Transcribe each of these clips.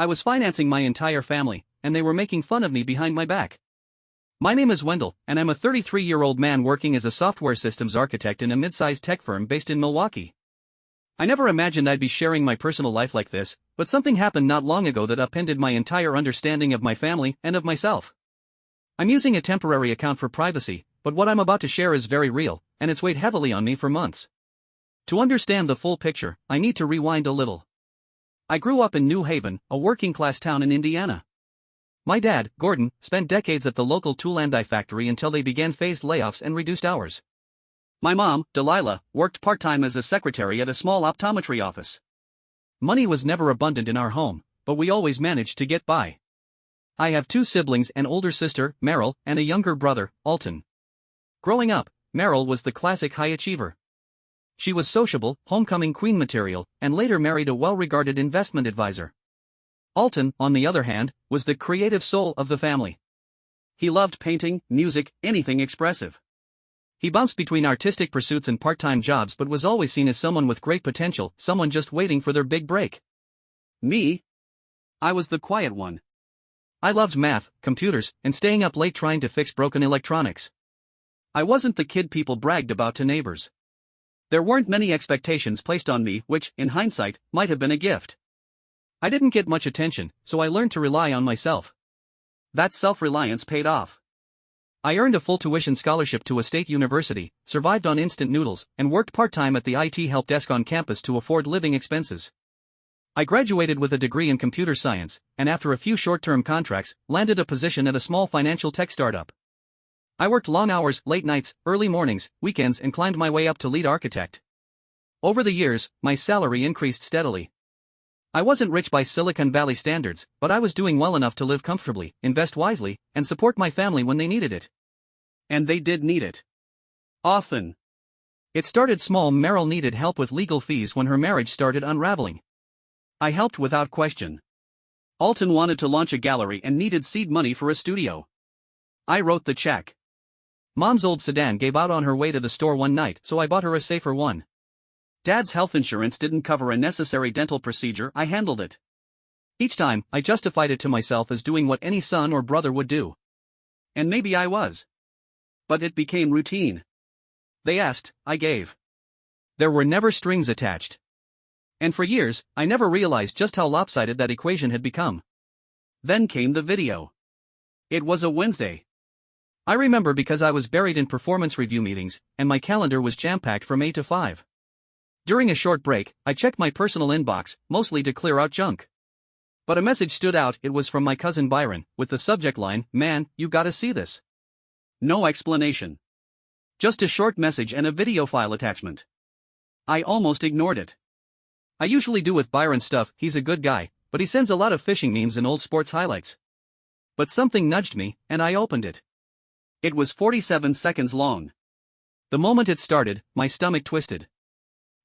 I was financing my entire family, and they were making fun of me behind my back. My name is Wendell, and I'm a 33-year-old man working as a software systems architect in a mid-sized tech firm based in Milwaukee. I never imagined I'd be sharing my personal life like this, but something happened not long ago that upended my entire understanding of my family and of myself. I'm using a temporary account for privacy, but what I'm about to share is very real, and it's weighed heavily on me for months. To understand the full picture, I need to rewind a little. I grew up in New Haven, a working-class town in Indiana. My dad, Gordon, spent decades at the local tool and die factory until they began phased layoffs and reduced hours. My mom, Delilah, worked part-time as a secretary at a small optometry office. Money was never abundant in our home, but we always managed to get by. I have two siblings, an older sister, Meryl, and a younger brother, Alton. Growing up, Meryl was the classic high achiever. She was sociable, homecoming queen material, and later married a well-regarded investment advisor. Alton, on the other hand, was the creative soul of the family. He loved painting, music, anything expressive. He bounced between artistic pursuits and part-time jobs but was always seen as someone with great potential, someone just waiting for their big break. Me? I was the quiet one. I loved math, computers, and staying up late trying to fix broken electronics. I wasn't the kid people bragged about to neighbors. There weren't many expectations placed on me, which, in hindsight, might have been a gift. I didn't get much attention, so I learned to rely on myself. That self-reliance paid off. I earned a full tuition scholarship to a state university, survived on instant noodles, and worked part-time at the IT help desk on campus to afford living expenses. I graduated with a degree in computer science, and after a few short-term contracts, landed a position at a small financial tech startup. I worked long hours, late nights, early mornings, weekends, and climbed my way up to lead architect. Over the years, my salary increased steadily. I wasn't rich by Silicon Valley standards, but I was doing well enough to live comfortably, invest wisely, and support my family when they needed it. And they did need it. Often. It started small. Meryl needed help with legal fees when her marriage started unraveling. I helped without question. Alton wanted to launch a gallery and needed seed money for a studio. I wrote the check. Mom's old sedan gave out on her way to the store one night, so I bought her a safer one. Dad's health insurance didn't cover a necessary dental procedure. I handled it. Each time, I justified it to myself as doing what any son or brother would do. And maybe I was. But it became routine. They asked, I gave. There were never strings attached. And for years, I never realized just how lopsided that equation had become. Then came the video. It was a Wednesday. I remember because I was buried in performance review meetings, and my calendar was jam-packed from 8 to 5. During a short break, I checked my personal inbox, mostly to clear out junk. But a message stood out. It was from my cousin Byron, with the subject line, "Man, you gotta see this." No explanation. Just a short message and a video file attachment. I almost ignored it. I usually do with Byron stuff. He's a good guy, but he sends a lot of fishing memes and old sports highlights. But something nudged me, and I opened it. It was 47 seconds long. The moment it started, my stomach twisted.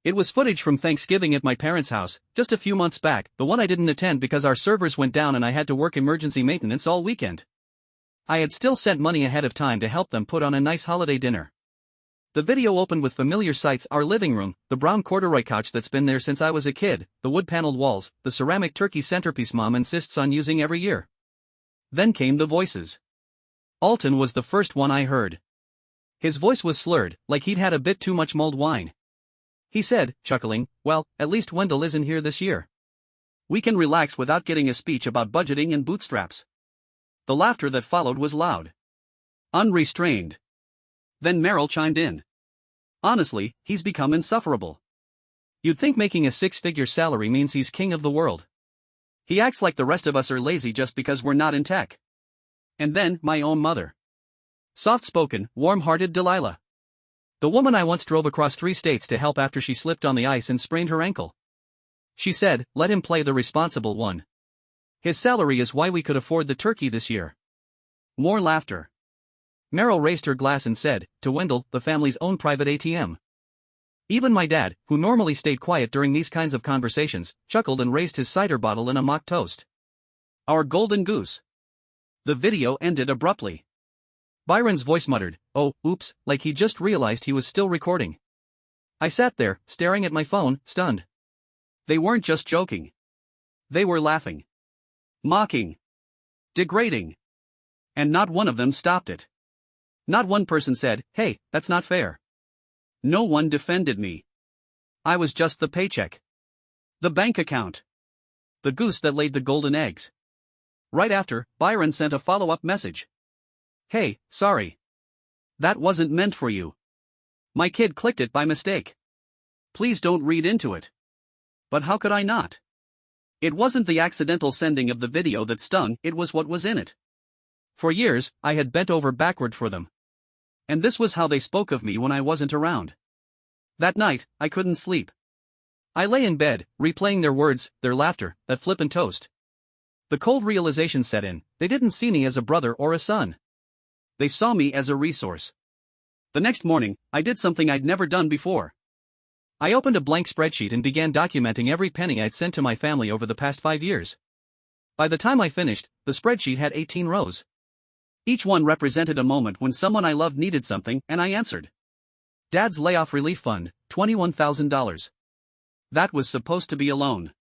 It was footage from Thanksgiving at my parents' house, just a few months back, the one I didn't attend because our servers went down and I had to work emergency maintenance all weekend. I had still sent money ahead of time to help them put on a nice holiday dinner. The video opened with familiar sights: our living room, the brown corduroy couch that's been there since I was a kid, the wood-paneled walls, the ceramic turkey centerpiece Mom insists on using every year. Then came the voices. Alton was the first one I heard. His voice was slurred, like he'd had a bit too much mulled wine. He said, chuckling, "Well, at least Wendell isn't here this year. We can relax without getting a speech about budgeting and bootstraps." The laughter that followed was loud. Unrestrained. Then Meryl chimed in. "Honestly, he's become insufferable. You'd think making a six-figure salary means he's king of the world. He acts like the rest of us are lazy just because we're not in tech." And then, my own mother. Soft-spoken, warm-hearted Delilah. The woman I once drove across 3 states to help after she slipped on the ice and sprained her ankle. She said, "Let him play the responsible one. His salary is why we could afford the turkey this year." More laughter. Meryl raised her glass and said, "To Wendell, the family's own private ATM." Even my dad, who normally stayed quiet during these kinds of conversations, chuckled and raised his cider bottle in a mock toast. Our golden goose. The video ended abruptly. Byron's voice muttered, "Oh, oops," like he just realized he was still recording. I sat there, staring at my phone, stunned. They weren't just joking. They were laughing. mocking, degrading. And not one of them stopped it. Not one person said, "Hey, that's not fair." No one defended me. I was just the paycheck. The bank account. The goose that laid the golden eggs. Right after, Byron sent a follow-up message. "Hey, sorry. That wasn't meant for you. My kid clicked it by mistake. Please don't read into it." But how could I not? It wasn't the accidental sending of the video that stung, it was what was in it. For years, I had bent over backward for them. And this was how they spoke of me when I wasn't around. That night, I couldn't sleep. I lay in bed, replaying their words, their laughter, that flippant toast. The cold realization set in, they didn't see me as a brother or a son. They saw me as a resource. The next morning, I did something I'd never done before. I opened a blank spreadsheet and began documenting every penny I'd sent to my family over the past 5 years. By the time I finished, the spreadsheet had 18 rows. Each one represented a moment when someone I loved needed something, and I answered. Dad's layoff relief fund, $21,000. That was supposed to be a loan.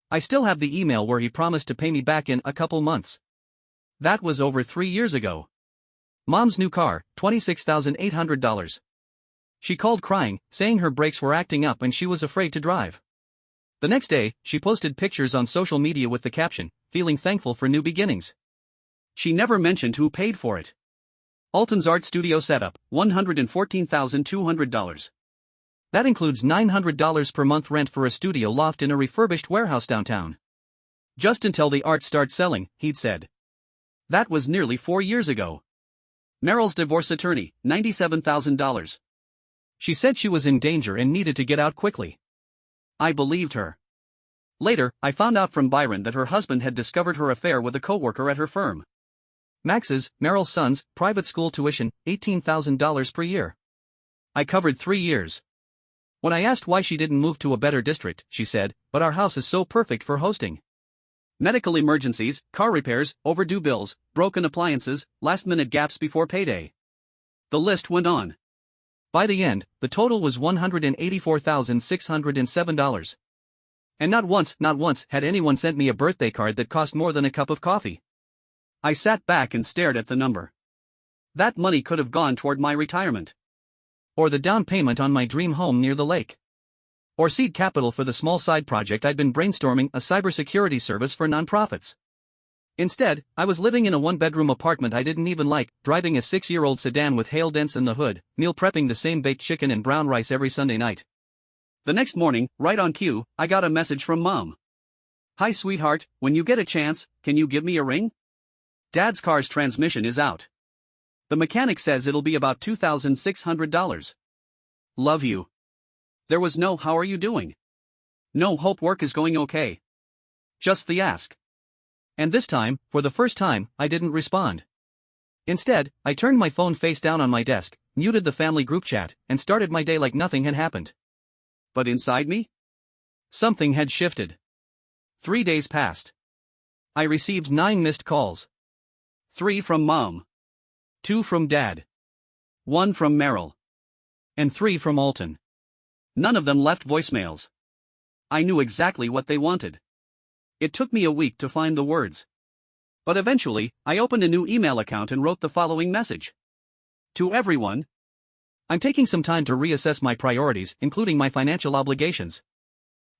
I still have the email where he promised to pay me back in a couple months. That was over 3 years ago. Mom's new car, $26,800. She called crying, saying her brakes were acting up and she was afraid to drive. The next day, she posted pictures on social media with the caption, "Feeling thankful for new beginnings." She never mentioned who paid for it. Alton's art studio setup, $114,200. That includes $900 per month rent for a studio loft in a refurbished warehouse downtown. Just until the art starts selling, he'd said. That was nearly 4 years ago. Meryl's divorce attorney, $97,000. She said she was in danger and needed to get out quickly. I believed her. Later, I found out from Byron that her husband had discovered her affair with a coworker at her firm. Max's, Meryl's son's, private school tuition, $18,000 per year. I covered 3 years. When I asked why she didn't move to a better district, she said, "But our house is so perfect for hosting." Medical emergencies, car repairs, overdue bills, broken appliances, last-minute gaps before payday. The list went on. By the end, the total was $184,607. And not once had anyone sent me a birthday card that cost more than a cup of coffee. I sat back and stared at the number. That money could have gone toward my retirement. Or the down payment on my dream home near the lake. Or seed capital for the small side project I'd been brainstorming, a cybersecurity service for nonprofits. Instead, I was living in a one-bedroom apartment I didn't even like, driving a 6-year-old sedan with hail dents in the hood, meal prepping the same baked chicken and brown rice every Sunday night. The next morning, right on cue, I got a message from Mom. "Hi sweetheart, when you get a chance, can you give me a ring? Dad's car's transmission is out. The mechanic says it'll be about $2,600. Love you." There was no "how are you doing?" No "hope work is going okay." Just the ask. And this time, for the first time, I didn't respond. Instead, I turned my phone face down on my desk, muted the family group chat, and started my day like nothing had happened. But inside me? Something had shifted. 3 days passed. I received 9 missed calls. 3 from Mom. 2 from Dad. 1 from Meryl. And 3 from Alton. None of them left voicemails. I knew exactly what they wanted. It took me a week to find the words. But eventually, I opened a new email account and wrote the following message. To everyone. I'm taking some time to reassess my priorities, including my financial obligations.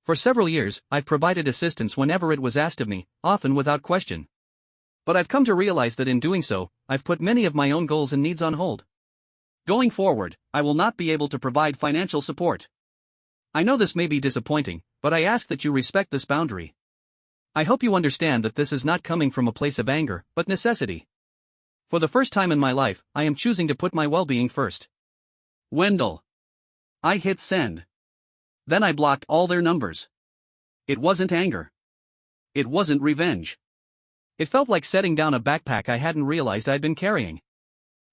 For several years, I've provided assistance whenever it was asked of me, often without question. But I've come to realize that in doing so, I've put many of my own goals and needs on hold. Going forward, I will not be able to provide financial support. I know this may be disappointing, but I ask that you respect this boundary. I hope you understand that this is not coming from a place of anger, but necessity. For the first time in my life, I am choosing to put my well-being first. Wendell. I hit send. Then I blocked all their numbers. It wasn't anger. It wasn't revenge. It felt like setting down a backpack I hadn't realized I'd been carrying.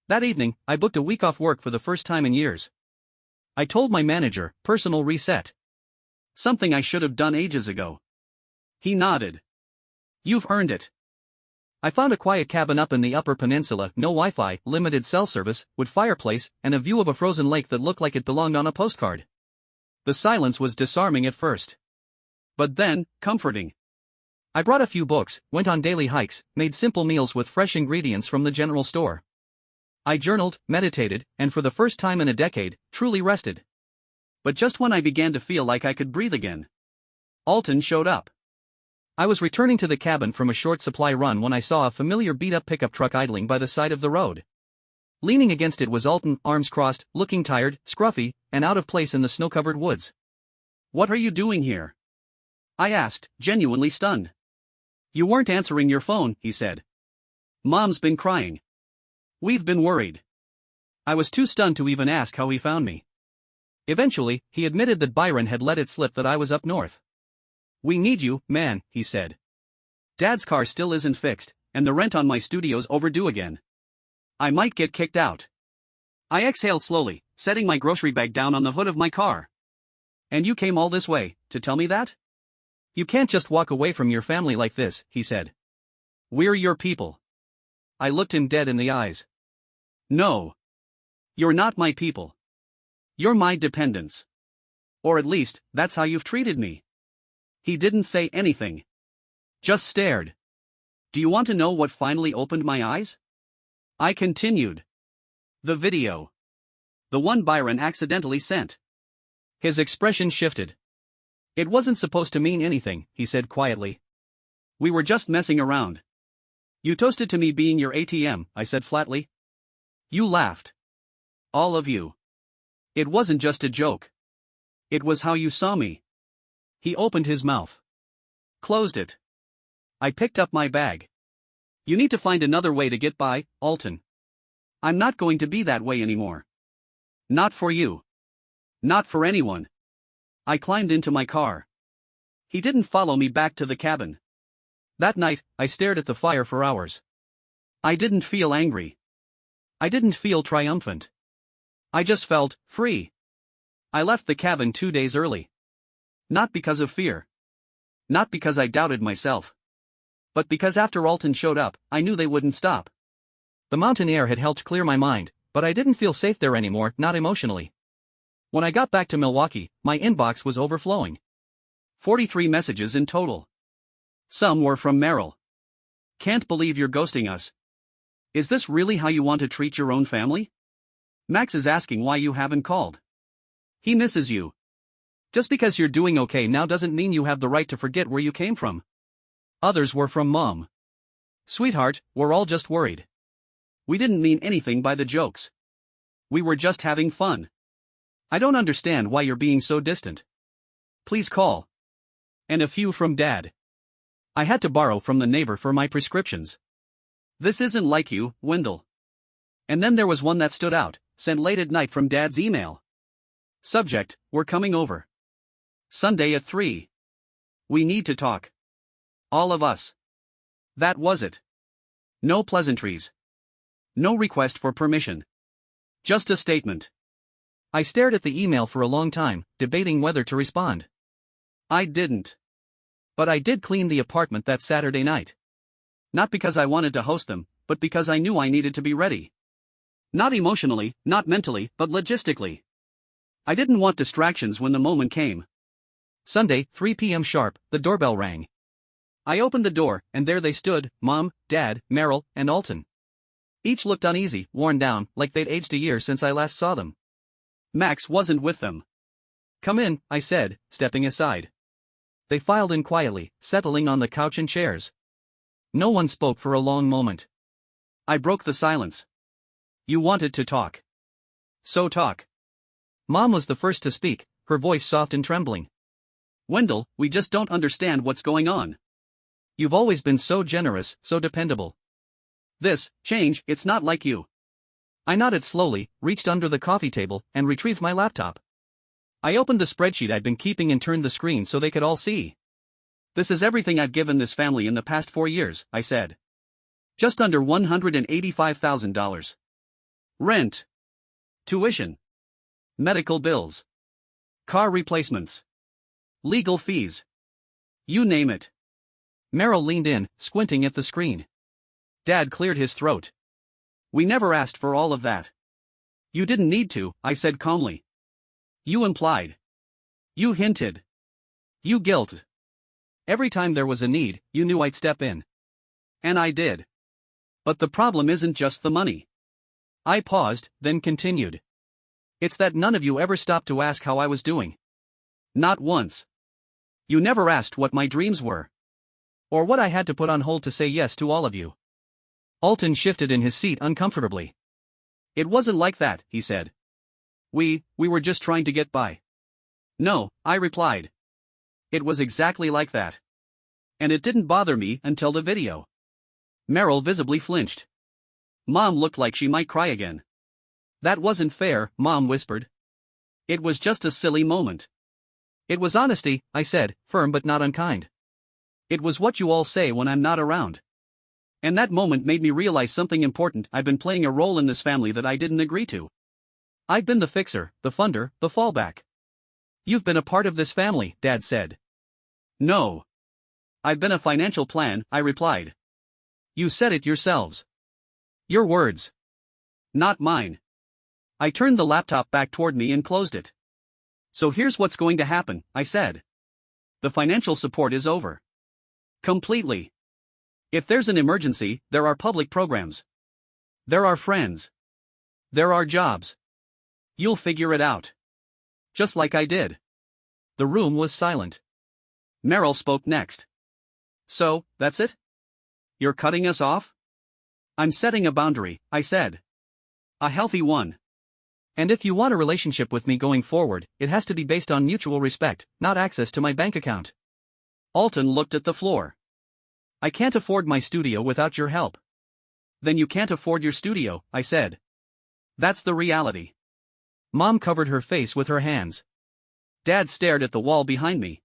That evening, I booked a week off work for the first time in years. I told my manager, personal reset. Something I should have done ages ago. He nodded. You've earned it. I found a quiet cabin up in the Upper Peninsula, no Wi-Fi, limited cell service, with fireplace, and a view of a frozen lake that looked like it belonged on a postcard. The silence was disarming at first. But then, comforting. I brought a few books, went on daily hikes, made simple meals with fresh ingredients from the general store. I journaled, meditated, and for the first time in a decade, truly rested. But just when I began to feel like I could breathe again, Alton showed up. I was returning to the cabin from a short supply run when I saw a familiar beat-up pickup truck idling by the side of the road. Leaning against it was Alton, arms crossed, looking tired, scruffy, and out of place in the snow-covered woods. "What are you doing here?" I asked, genuinely stunned. "You weren't answering your phone," he said. "Mom's been crying. We've been worried." I was too stunned to even ask how he found me. Eventually, he admitted that Byron had let it slip that I was up north. "We need you, man," he said. "Dad's car still isn't fixed, and the rent on my studio's overdue again. I might get kicked out." I exhaled slowly, setting my grocery bag down on the hood of my car. "And you came all this way, to tell me that? You can't just walk away from your family like this," he said. "We're your people." I looked him dead in the eyes. "No. You're not my people. You're my dependents. Or at least, that's how you've treated me." He didn't say anything. Just stared. "Do you want to know what finally opened my eyes?" I continued. "The video. The one Byron accidentally sent." His expression shifted. "It wasn't supposed to mean anything," he said quietly. "We were just messing around." "You toasted to me being your ATM," I said flatly. "You laughed. All of you. It wasn't just a joke. It was how you saw me." He opened his mouth. Closed it. I picked up my bag. "You need to find another way to get by, Alton. I'm not going to be that way anymore. Not for you. Not for anyone." I climbed into my car. He didn't follow me back to the cabin. That night, I stared at the fire for hours. I didn't feel angry. I didn't feel triumphant. I just felt free. I left the cabin 2 days early. Not because of fear. Not because I doubted myself. But because after Alton showed up, I knew they wouldn't stop. The mountain air had helped clear my mind, but I didn't feel safe there anymore, not emotionally. When I got back to Milwaukee, my inbox was overflowing. 43 messages in total. Some were from Meryl. "Can't believe you're ghosting us. Is this really how you want to treat your own family? Max is asking why you haven't called. He misses you. Just because you're doing okay now doesn't mean you have the right to forget where you came from." Others were from Mom. "Sweetheart, we're all just worried. We didn't mean anything by the jokes. We were just having fun. I don't understand why you're being so distant. Please call." And a few from Dad. I had to borrow from the neighbor for my prescriptions. "This isn't like you, Wendell." And then there was one that stood out, sent late at night from Dad's email. Subject: "We're coming over. Sunday at 3. We need to talk. All of us." That was it. No pleasantries. No request for permission. Just a statement. I stared at the email for a long time, debating whether to respond. I didn't. But I did clean the apartment that Saturday night. Not because I wanted to host them, but because I knew I needed to be ready. Not emotionally, not mentally, but logistically. I didn't want distractions when the moment came. Sunday, 3 p.m. sharp, the doorbell rang. I opened the door, and there they stood, Mom, Dad, Meryl, and Alton. Each looked uneasy, worn down, like they'd aged a year since I last saw them. Max wasn't with them. "Come in," I said, stepping aside. They filed in quietly, settling on the couch and chairs. No one spoke for a long moment. I broke the silence. "You wanted to talk. So talk." Mom was the first to speak, her voice soft and trembling. "Wendell, we just don't understand what's going on. You've always been so generous, so dependable. This change, it's not like you." I nodded slowly, reached under the coffee table, and retrieved my laptop. I opened the spreadsheet I'd been keeping and turned the screen so they could all see. "This is everything I've given this family in the past 4 years," I said. "Just under $185,000. Rent. Tuition. Medical bills. Car replacements. Legal fees. You name it." Meryl leaned in, squinting at the screen. Dad cleared his throat. "We never asked for all of that." "You didn't need to," I said calmly. "You implied. You hinted. You guilted. Every time there was a need, you knew I'd step in. And I did. But the problem isn't just the money. I paused, then continued. It's that none of you ever stopped to ask how I was doing. Not once. You never asked what my dreams were. Or what I had to put on hold to say yes to all of you. Alton shifted in his seat uncomfortably. It wasn't like that, he said. We were just trying to get by. No, I replied. It was exactly like that. And it didn't bother me until the video. Meryl visibly flinched. Mom looked like she might cry again. That wasn't fair, Mom whispered. It was just a silly moment. It was honesty, I said, firm but not unkind. It was what you all say when I'm not around. And that moment made me realize something important. I've been playing a role in this family that I didn't agree to. I've been the fixer, the funder, the fallback. You've been a part of this family, Dad said. No. I've been a financial plan, I replied. You said it yourselves. Your words. Not mine. I turned the laptop back toward me and closed it. So here's what's going to happen, I said. The financial support is over. Completely. If there's an emergency, there are public programs. There are friends. There are jobs. You'll figure it out. Just like I did. The room was silent. Meryl spoke next. So, that's it? You're cutting us off? I'm setting a boundary, I said. A healthy one. And if you want a relationship with me going forward, it has to be based on mutual respect, not access to my bank account. Alton looked at the floor. I can't afford my studio without your help. Then you can't afford your studio, I said. That's the reality. Mom covered her face with her hands. Dad stared at the wall behind me.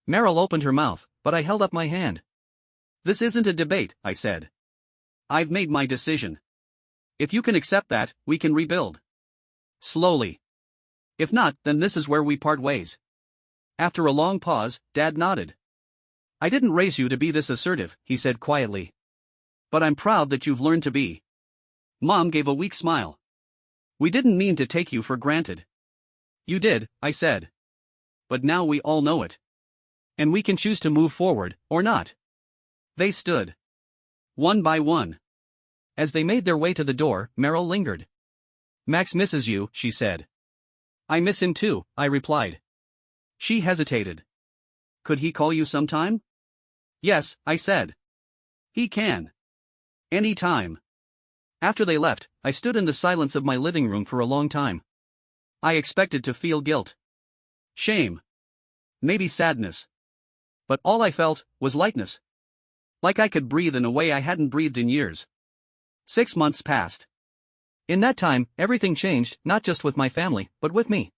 Meryl opened her mouth, but I held up my hand. This isn't a debate, I said. I've made my decision. If you can accept that, we can rebuild. Slowly. If not, then this is where we part ways. After a long pause, Dad nodded. I didn't raise you to be this assertive, he said quietly. But I'm proud that you've learned to be. Mom gave a weak smile. We didn't mean to take you for granted. You did, I said. But now we all know it. And we can choose to move forward, or not. They stood. One by one. As they made their way to the door, Meryl lingered. Max misses you, she said. I miss him too, I replied. She hesitated. Could he call you sometime? Yes, I said. He can. Any time. After they left, I stood in the silence of my living room for a long time. I expected to feel guilt. Shame. Maybe sadness. But all I felt was lightness. Like I could breathe in a way I hadn't breathed in years. 6 months passed. In that time, everything changed, not just with my family, but with me.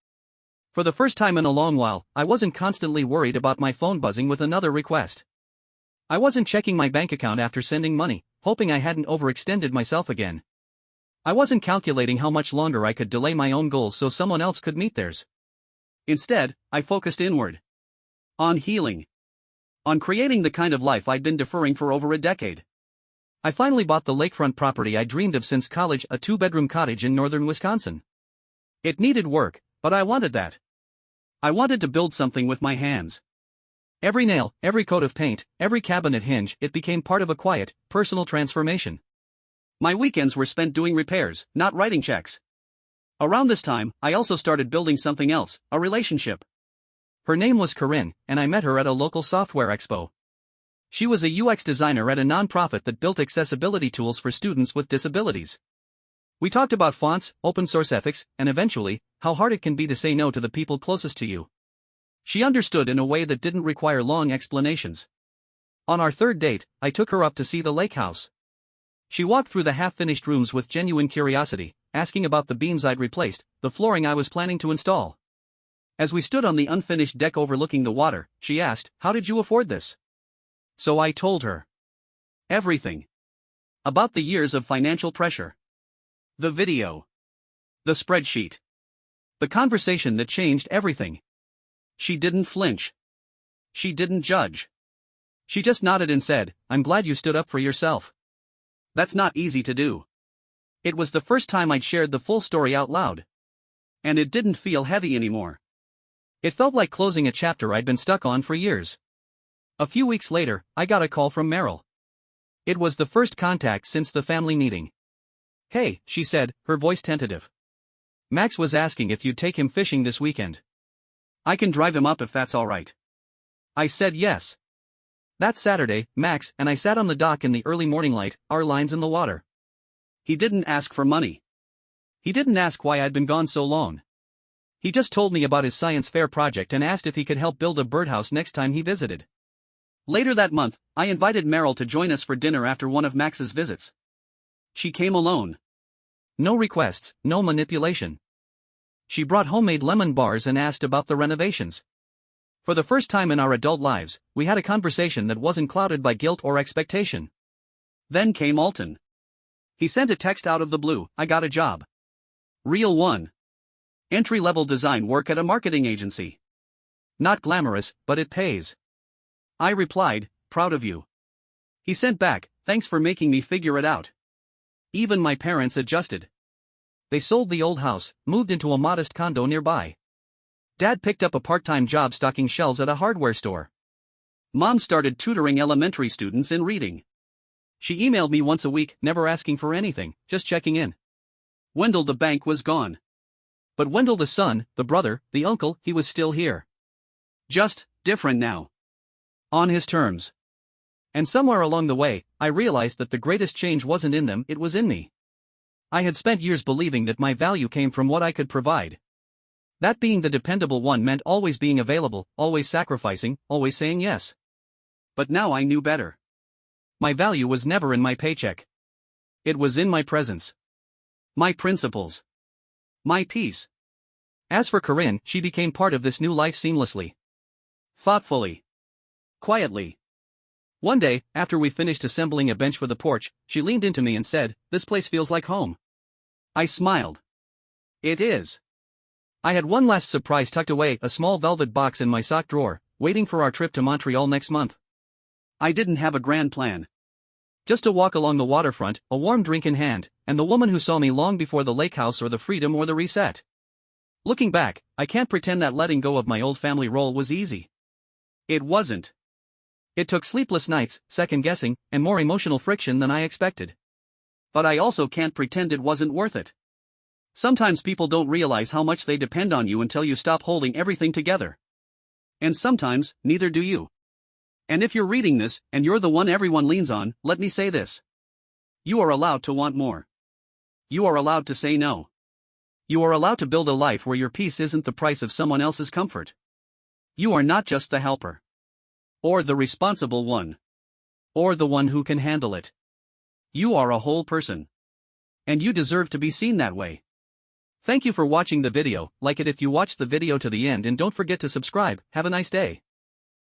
For the first time in a long while, I wasn't constantly worried about my phone buzzing with another request. I wasn't checking my bank account after sending money, hoping I hadn't overextended myself again. I wasn't calculating how much longer I could delay my own goals so someone else could meet theirs. Instead, I focused inward. On healing. On creating the kind of life I'd been deferring for over a decade. I finally bought the lakefront property I dreamed of since college, a 2-bedroom cottage in northern Wisconsin. It needed work, but I wanted that. I wanted to build something with my hands. Every nail, every coat of paint, every cabinet hinge, it became part of a quiet, personal transformation. My weekends were spent doing repairs, not writing checks. Around this time, I also started building something else, a relationship. Her name was Corinne, and I met her at a local software expo. She was a UX designer at a nonprofit that built accessibility tools for students with disabilities. We talked about fonts, open source ethics, and eventually, how hard it can be to say no to the people closest to you. She understood in a way that didn't require long explanations. On our third date, I took her up to see the lake house. She walked through the half-finished rooms with genuine curiosity, asking about the beams I'd replaced, the flooring I was planning to install. As we stood on the unfinished deck overlooking the water, she asked, "How did you afford this?" So I told her. Everything. About the years of financial pressure. The video. The spreadsheet. The conversation that changed everything. She didn't flinch. She didn't judge. She just nodded and said, "I'm glad you stood up for yourself." That's not easy to do. It was the first time I'd shared the full story out loud. And it didn't feel heavy anymore. It felt like closing a chapter I'd been stuck on for years. A few weeks later, I got a call from Meryl. It was the first contact since the family meeting. "Hey," she said, her voice tentative. "Max was asking if you'd take him fishing this weekend. I can drive him up if that's alright." I said yes. That Saturday, Max and I sat on the dock in the early morning light, our lines in the water. He didn't ask for money. He didn't ask why I'd been gone so long. He just told me about his science fair project and asked if he could help build a birdhouse next time he visited. Later that month, I invited Meryl to join us for dinner after one of Max's visits. She came alone. No requests, no manipulation. She brought homemade lemon bars and asked about the renovations. For the first time in our adult lives, we had a conversation that wasn't clouded by guilt or expectation. Then came Alton. He sent a text out of the blue, "I got a job. Real one. Entry-level design work at a marketing agency. Not glamorous, but it pays." I replied, "Proud of you." He sent back, "Thanks for making me figure it out." Even my parents adjusted. They sold the old house, moved into a modest condo nearby. Dad picked up a part-time job stocking shelves at a hardware store. Mom started tutoring elementary students in reading. She emailed me once a week, never asking for anything, just checking in. Wendell the bank was gone. But Wendell the son, the brother, the uncle, he was still here. Just different now. On his terms. And somewhere along the way, I realized that the greatest change wasn't in them, it was in me. I had spent years believing that my value came from what I could provide. That being the dependable one meant always being available, always sacrificing, always saying yes. But now I knew better. My value was never in my paycheck. It was in my presence. My principles. My peace. As for Corinne, she became part of this new life seamlessly. Thoughtfully. Quietly. One day, after we finished assembling a bench for the porch, she leaned into me and said, "This place feels like home." I smiled. It is. I had one last surprise tucked away, a small velvet box in my sock drawer, waiting for our trip to Montreal next month. I didn't have a grand plan. Just a walk along the waterfront, a warm drink in hand, and the woman who saw me long before the lake house or the Freedom or the Reset. Looking back, I can't pretend that letting go of my old family role was easy. It wasn't. It took sleepless nights, second-guessing, and more emotional friction than I expected. But I also can't pretend it wasn't worth it. Sometimes people don't realize how much they depend on you until you stop holding everything together. And sometimes, neither do you. And if you're reading this, and you're the one everyone leans on, let me say this. You are allowed to want more. You are allowed to say no. You are allowed to build a life where your peace isn't the price of someone else's comfort. You are not just the helper. Or the responsible one. Or the one who can handle it. You are a whole person. And you deserve to be seen that way. Thank you for watching the video, like it if you watched the video to the end and don't forget to subscribe. Have a nice day.